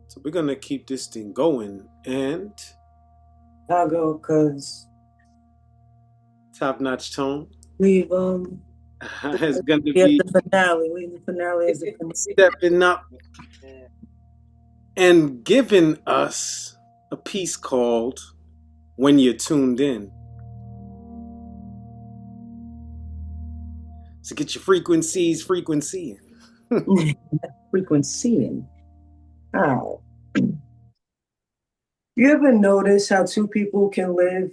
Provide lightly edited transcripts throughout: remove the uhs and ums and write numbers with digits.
So we're gonna keep this thing going, and I'll go because top-notch tone we've is gonna we have be the finale. The finale is the finale. stepping up and giving us a piece called "When You're Tuned In." So get your frequencies frequencying. Frequency. How? You ever notice how two people can live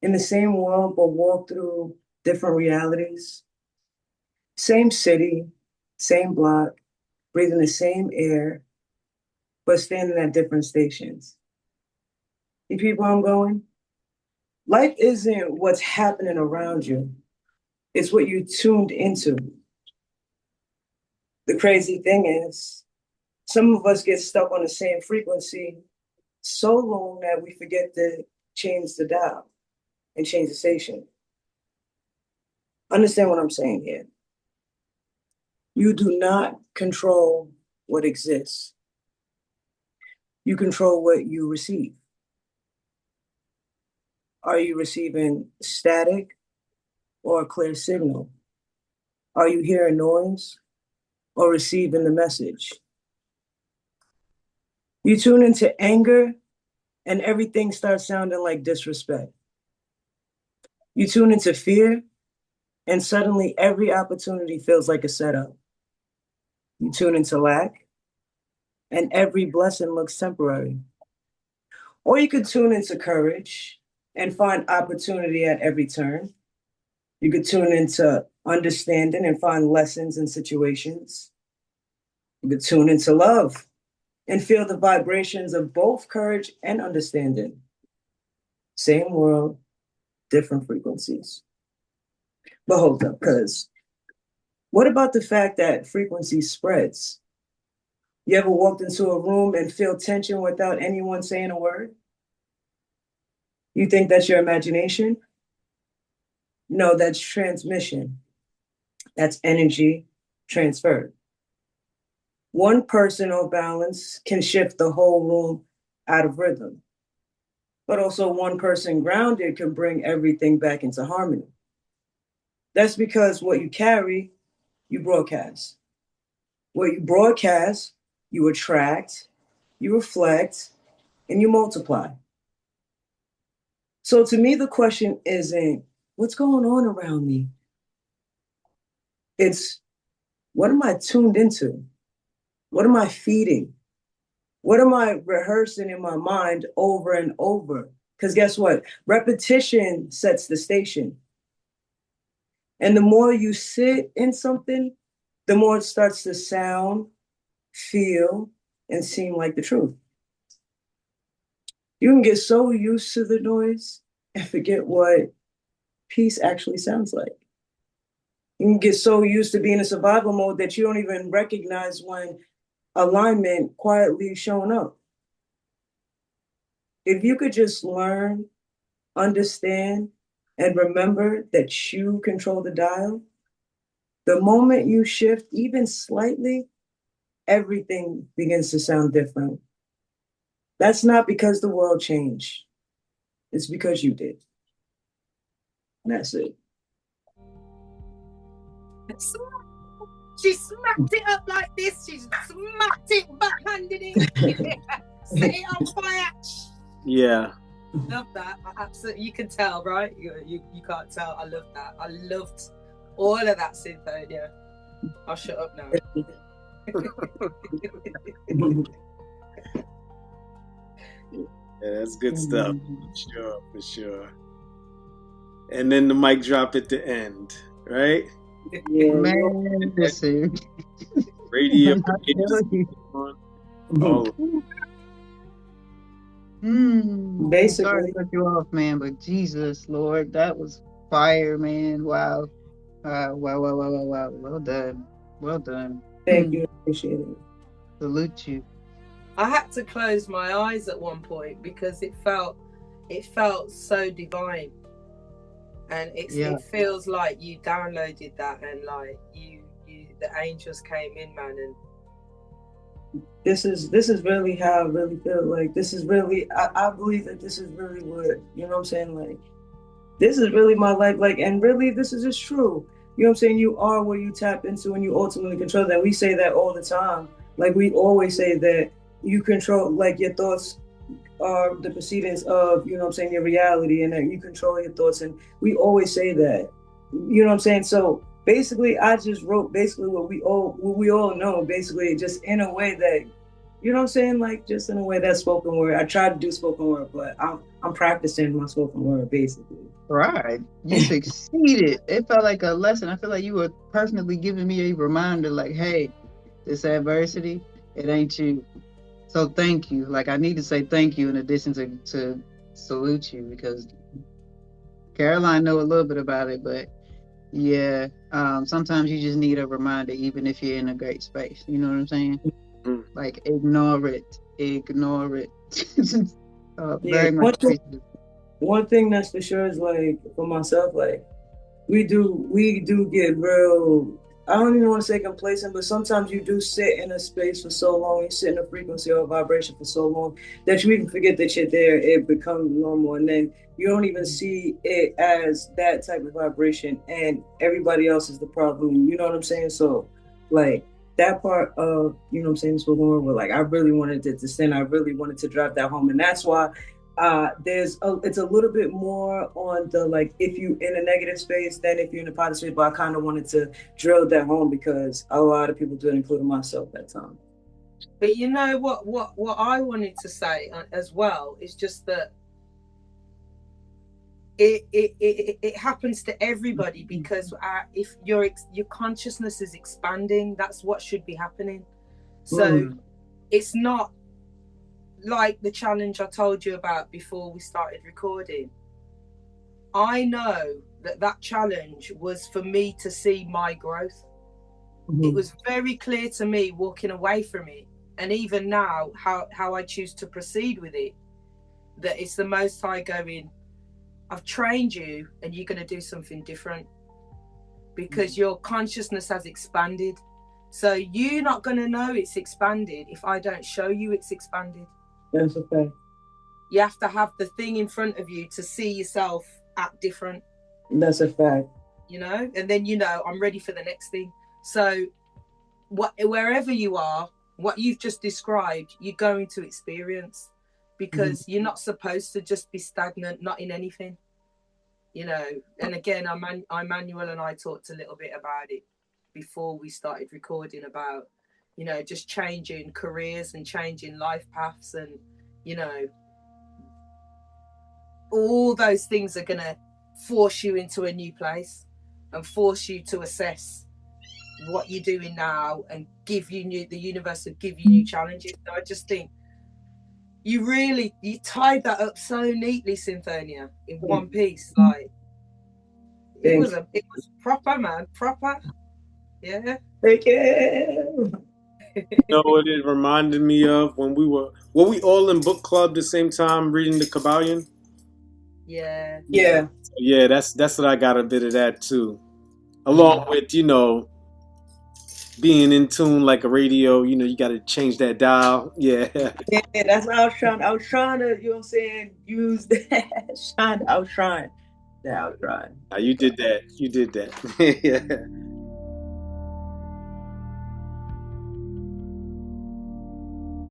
in the same world but walk through different realities? Same city, same block, breathing the same air, but standing at different stations. You people I'm going? Life isn't what's happening around you. It's what you tuned into. The crazy thing is, some of us get stuck on the same frequency so long that we forget to change the dial and change the station. Understand what I'm saying here. You do not control what exists. You control what you receive. Are you receiving static or a clear signal? Are you hearing noise or receiving the message? You tune into anger and everything starts sounding like disrespect. You tune into fear and suddenly every opportunity feels like a setup. You tune into lack and every blessing looks temporary. Or you could tune into courage and find opportunity at every turn. You could tune into understanding and find lessons in situations. You could tune into love and feel the vibrations of both courage and understanding. Same world, different frequencies. But hold up, because what about the fact that frequency spreads? You ever walked into a room and feel tension without anyone saying a word? You think that's your imagination? No, that's transmission. That's energy transferred. One person off balance can shift the whole room out of rhythm. But also one person grounded can bring everything back into harmony. That's because what you carry, you broadcast. What you broadcast, you attract, you reflect, and you multiply. So to me, the question isn't what's going on around me? It's what am I tuned into? What am I feeding? What am I rehearsing in my mind over and over? Because guess what? Repetition sets the station. And the more you sit in something, the more it starts to sound, feel, and seem like the truth. You can get so used to the noise and forget what peace actually sounds like. You can get so used to being in survival mode that you don't even recognize when alignment quietly showing up. If you could just learn, understand, and remember that you control the dial, the moment you shift even slightly, everything begins to sound different. That's not because the world changed. It's because you did. And that's it. She smacked it up like this. She smacked it, backhanded it. Set it on fire. Yeah. Love that. I absolutely, you can tell, right? You can't tell. I love that. I loved all of that, Cynthonia. I'll shut up now. Yeah, that's good stuff. For sure. And then the mic drop at the end, right? Yeah, Man, listen. Radio. Basically. Sorry to cut you off, man, but Jesus, Lord, that was fire, man. Wow. Wow. Well done. Well done. Thank you. Appreciate it. Salute you. I had to close my eyes at one point because it felt so divine, and it feels like you downloaded that and like you the angels came in, man, and this is really how I really feel. Like this is really I believe that this is really what, you know what I'm saying? Like this is really my life. Like, and really this is just true. You know what I'm saying? You are what you tap into and you ultimately control that. We say that all the time. Like we always say that you control like your thoughts are the proceedings of, you know what I'm saying, your reality, and that you control your thoughts. And we always say that. You know what I'm saying? So basically I just wrote basically what we all know, basically just in a way that, you know what I'm saying, like just in a way that's spoken word. I tried to do spoken word, but I'm practicing my spoken word basically. Right. You succeeded. It felt like a lesson. I feel like you were personally giving me a reminder, like, hey, this adversity, it ain't you. So thank you. Like I need to say thank you in addition to salute you, because Caroline know a little bit about it, but yeah, sometimes you just need a reminder, even if you're in a great space. You know what I'm saying? Mm. Like ignore it, ignore it. Yeah, Very much appreciative. one thing that's for sure is like for myself, like we do get real, I don't even want to say complacent, but sometimes you do sit in a space for so long, you sit in a frequency or a vibration for so long that you even forget that you're there. It becomes normal, and then you don't even see it as that type of vibration, and everybody else is the problem. You know what I'm saying? So like that part of, you know what I'm saying, spoken word, but like I really wanted to descend, I really wanted to drive that home, and that's why it's a little bit more on the like if you in a negative space than if you're in a positive space, but I kind of wanted to drill that home because a lot of people do it, including myself at time. But you know what I wanted to say as well is just that it happens to everybody, because if your consciousness is expanding, that's what should be happening. So it's not like the challenge I told you about before we started recording. I know that challenge was for me to see my growth. It was very clear to me walking away from it, and even now how I choose to proceed with it, that it's the Most High going, I've trained you and you're going to do something different because your consciousness has expanded. So you're not going to know it's expanded if I don't show you it's expanded. That's a fact. You have to have the thing in front of you to see yourself act different. That's a fact. You know, and then, you know, I'm ready for the next thing. So wherever you are, what you've just described, you're going to experience, because you're not supposed to just be stagnant, not in anything. You know, and again, Emmanuel and I talked a little bit about it before we started recording about, you know, just changing careers and changing life paths, and, you know, all those things are going to force you into a new place and force you to assess what you're doing now and give you the universe will give you new challenges. So I just think you tied that up so neatly, Cynthonia, in one piece. Like it was proper, man, proper. Yeah. Thank you. You know what it reminded me of when were we all in book club the same time reading the Kabbalion? Yeah. Yeah. Yeah, that's what I got a bit of that too. Along with, you know, being in tune like a radio, you know, you got to change that dial. Yeah. Yeah, that's what I was trying to, you know what I'm saying, use that. I was trying. Yeah, I was trying. You did that. You did that. Yeah.